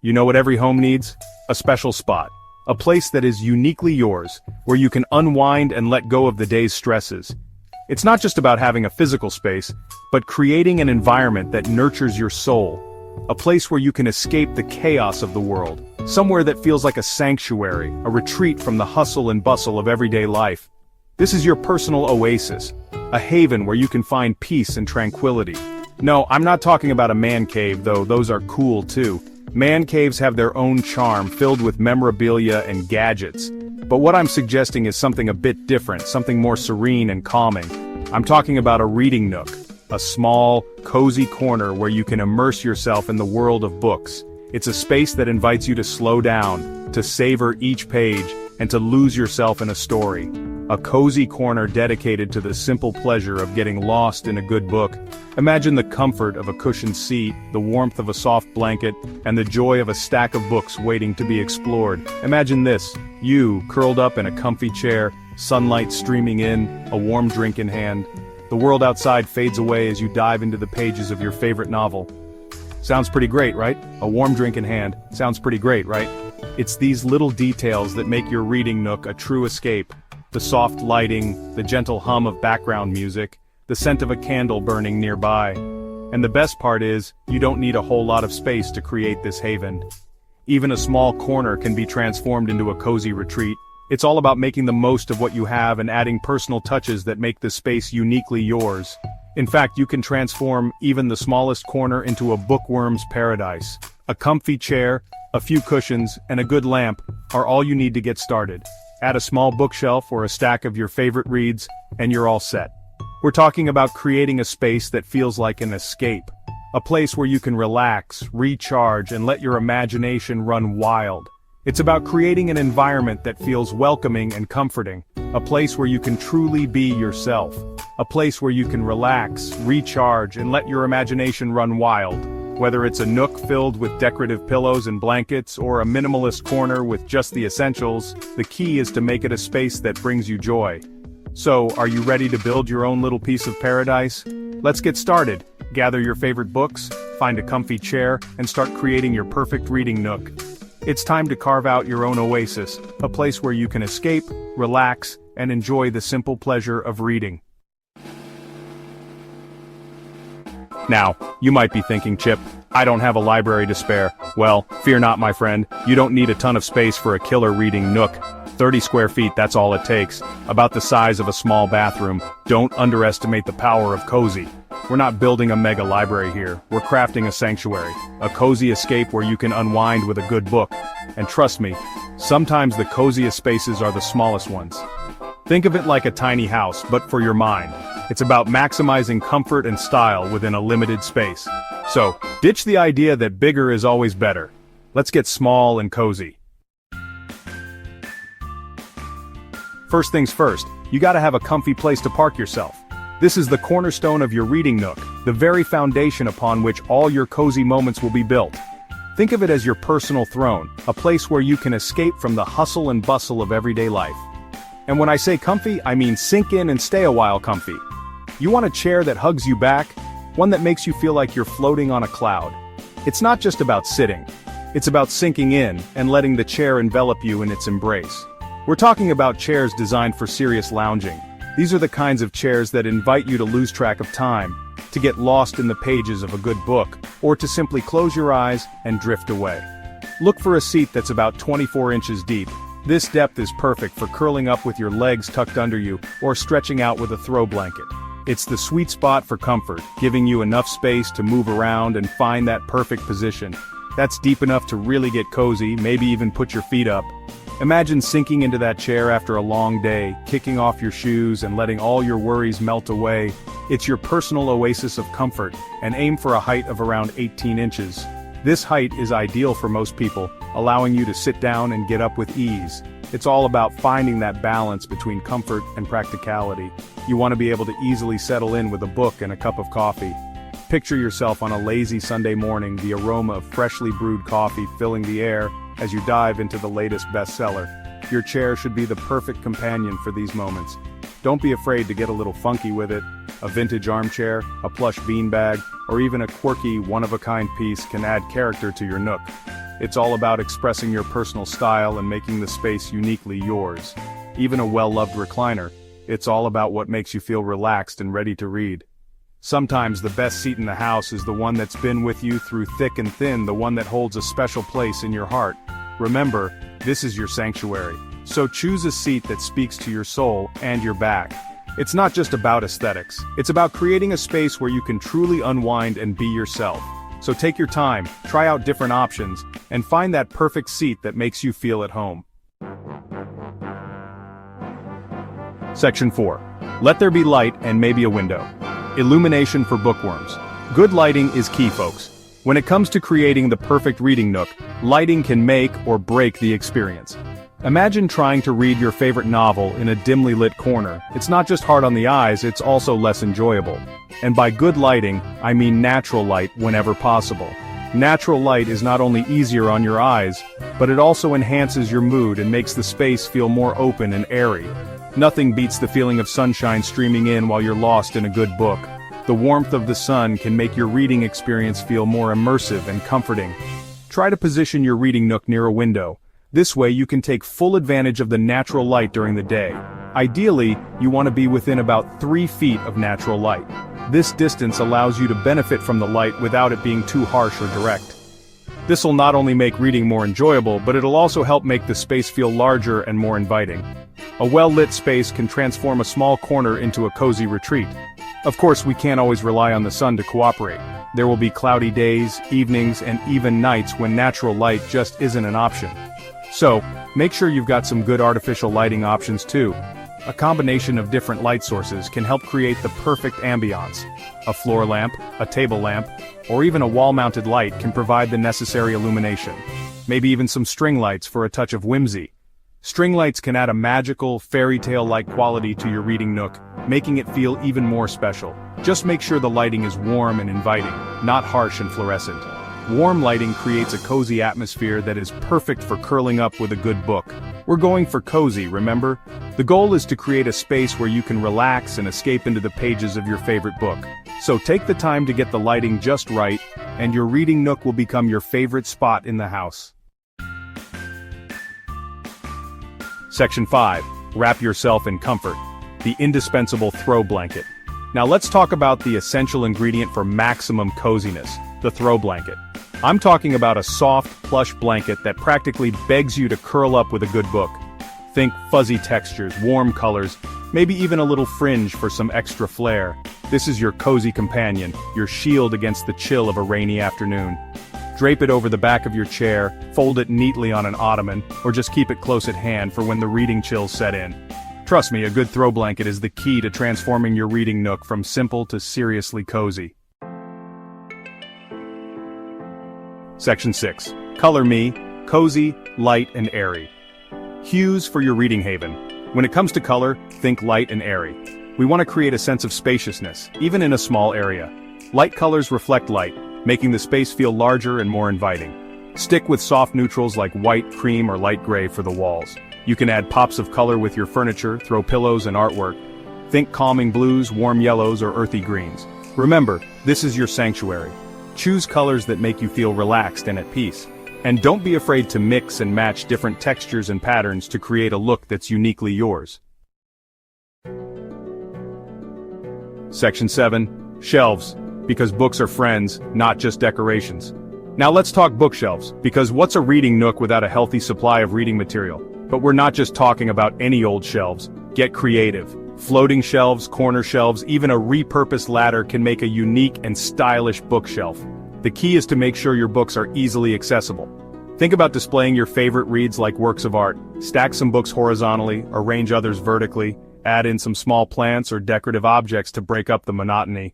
You know what every home needs? A special spot. A place that is uniquely yours, where you can unwind and let go of the day's stresses. It's not just about having a physical space, but creating an environment that nurtures your soul. A place where you can escape the chaos of the world. Somewhere that feels like a sanctuary, a retreat from the hustle and bustle of everyday life. This is your personal oasis, a haven where you can find peace and tranquility. No, I'm not talking about a man cave, though those are cool too. Man caves have their own charm, filled with memorabilia and gadgets. But what I'm suggesting is something a bit different, something more serene and calming. I'm talking about a reading nook, a small, cozy corner where you can immerse yourself in the world of books. It's a space that invites you to slow down, to savor each page, and to lose yourself in a story. A cozy corner dedicated to the simple pleasure of getting lost in a good book. Imagine the comfort of a cushioned seat, the warmth of a soft blanket, and the joy of a stack of books waiting to be explored. Imagine this, you, curled up in a comfy chair, sunlight streaming in, a warm drink in hand. The world outside fades away as you dive into the pages of your favorite novel. Sounds pretty great, right? A warm drink in hand. Sounds pretty great, right? It's these little details that make your reading nook a true escape. The soft lighting, the gentle hum of background music, the scent of a candle burning nearby. And the best part is, you don't need a whole lot of space to create this haven. Even a small corner can be transformed into a cozy retreat. It's all about making the most of what you have and adding personal touches that make the space uniquely yours. In fact, you can transform even the smallest corner into a bookworm's paradise. A comfy chair, a few cushions, and a good lamp are all you need to get started. Add a small bookshelf or a stack of your favorite reads, and you're all set. We're talking about creating a space that feels like an escape. A place where you can relax, recharge, and let your imagination run wild. It's about creating an environment that feels welcoming and comforting. A place where you can truly be yourself. A place where you can relax, recharge, and let your imagination run wild. Whether it's a nook filled with decorative pillows and blankets, or a minimalist corner with just the essentials, the key is to make it a space that brings you joy. So, are you ready to build your own little piece of paradise? Let's get started. Gather your favorite books, find a comfy chair, and start creating your perfect reading nook. It's time to carve out your own oasis, a place where you can escape, relax, and enjoy the simple pleasure of reading. Now, you might be thinking, Chip, I don't have a library to spare. Well, fear not, my friend, you don't need a ton of space for a killer reading nook. 30 square feet, that's all it takes. About the size of a small bathroom. Don't underestimate the power of cozy. We're not building a mega library here, we're crafting a sanctuary. A cozy escape where you can unwind with a good book. And trust me, sometimes the coziest spaces are the smallest ones. Think of it like a tiny house, but for your mind. It's about maximizing comfort and style within a limited space. So, ditch the idea that bigger is always better. Let's get small and cozy. First things first, you gotta have a comfy place to park yourself. This is the cornerstone of your reading nook, the very foundation upon which all your cozy moments will be built. Think of it as your personal throne, a place where you can escape from the hustle and bustle of everyday life. And when I say comfy, I mean sink in and stay a while comfy. You want a chair that hugs you back, one that makes you feel like you're floating on a cloud. It's not just about sitting. It's about sinking in and letting the chair envelop you in its embrace. We're talking about chairs designed for serious lounging. These are the kinds of chairs that invite you to lose track of time, to get lost in the pages of a good book, or to simply close your eyes and drift away. Look for a seat that's about 24 inches deep. This depth is perfect for curling up with your legs tucked under you, or stretching out with a throw blanket. It's the sweet spot for comfort, giving you enough space to move around and find that perfect position. That's deep enough to really get cozy, maybe even put your feet up. Imagine sinking into that chair after a long day, kicking off your shoes and letting all your worries melt away. It's your personal oasis of comfort, and aim for a height of around 18 inches. This height is ideal for most people, allowing you to sit down and get up with ease. It's all about finding that balance between comfort and practicality. You want to be able to easily settle in with a book and a cup of coffee. Picture yourself on a lazy Sunday morning, the aroma of freshly brewed coffee filling the air as you dive into the latest bestseller. Your chair should be the perfect companion for these moments. Don't be afraid to get a little funky with it. A vintage armchair, a plush beanbag, or even a quirky, one-of-a-kind piece can add character to your nook. It's all about expressing your personal style and making the space uniquely yours. Even a well-loved recliner, it's all about what makes you feel relaxed and ready to read. Sometimes the best seat in the house is the one that's been with you through thick and thin, the one that holds a special place in your heart. Remember, this is your sanctuary, so choose a seat that speaks to your soul and your back. It's not just about aesthetics, it's about creating a space where you can truly unwind and be yourself. So take your time, try out different options, and find that perfect seat that makes you feel at home. Section 4. Let there be light and maybe a window. Illumination for bookworms. Good lighting is key, folks. When it comes to creating the perfect reading nook, lighting can make or break the experience. Imagine trying to read your favorite novel in a dimly lit corner. It's not just hard on the eyes, it's also less enjoyable. And by good lighting, I mean natural light whenever possible. Natural light is not only easier on your eyes, but it also enhances your mood and makes the space feel more open and airy. Nothing beats the feeling of sunshine streaming in while you're lost in a good book. The warmth of the sun can make your reading experience feel more immersive and comforting. Try to position your reading nook near a window. This way you can take full advantage of the natural light during the day. Ideally, you want to be within about 3 feet of natural light. This distance allows you to benefit from the light without it being too harsh or direct. This will not only make reading more enjoyable, but it'll also help make the space feel larger and more inviting. A well-lit space can transform a small corner into a cozy retreat. Of course, we can't always rely on the sun to cooperate. There will be cloudy days, evenings, and even nights when natural light just isn't an option. So, make sure you've got some good artificial lighting options too. A combination of different light sources can help create the perfect ambiance. A floor lamp, a table lamp, or even a wall-mounted light can provide the necessary illumination. Maybe even some string lights for a touch of whimsy. String lights can add a magical, fairy tale-like quality to your reading nook, making it feel even more special. Just make sure the lighting is warm and inviting, not harsh and fluorescent. Warm lighting creates a cozy atmosphere that is perfect for curling up with a good book. We're going for cozy, remember? The goal is to create a space where you can relax and escape into the pages of your favorite book. So take the time to get the lighting just right, and your reading nook will become your favorite spot in the house. Section 5. Wrap yourself in comfort. The indispensable throw blanket. Now let's talk about the essential ingredient for maximum coziness, the throw blanket. I'm talking about a soft, plush blanket that practically begs you to curl up with a good book. Think fuzzy textures, warm colors, maybe even a little fringe for some extra flair. This is your cozy companion, your shield against the chill of a rainy afternoon. Drape it over the back of your chair, fold it neatly on an ottoman, or just keep it close at hand for when the reading chills set in. Trust me, a good throw blanket is the key to transforming your reading nook from simple to seriously cozy. Section 6. Color Me, cozy, light, and airy. Hues for your reading haven. When it comes to color, think light and airy. We want to create a sense of spaciousness, even in a small area. Light colors reflect light, making the space feel larger and more inviting. Stick with soft neutrals like white, cream, or light gray for the walls. You can add pops of color with your furniture, throw pillows and artwork. Think calming blues, warm yellows, or earthy greens. Remember, this is your sanctuary. Choose colors that make you feel relaxed and at peace. And don't be afraid to mix and match different textures and patterns to create a look that's uniquely yours. Section 7. Shelves. Because books are friends, not just decorations. Now let's talk bookshelves, because what's a reading nook without a healthy supply of reading material? But we're not just talking about any old shelves. Get creative. Floating shelves, corner shelves, even a repurposed ladder can make a unique and stylish bookshelf. The key is to make sure your books are easily accessible. Think about displaying your favorite reads like works of art. Stack some books horizontally, arrange others vertically, add in some small plants or decorative objects to break up the monotony.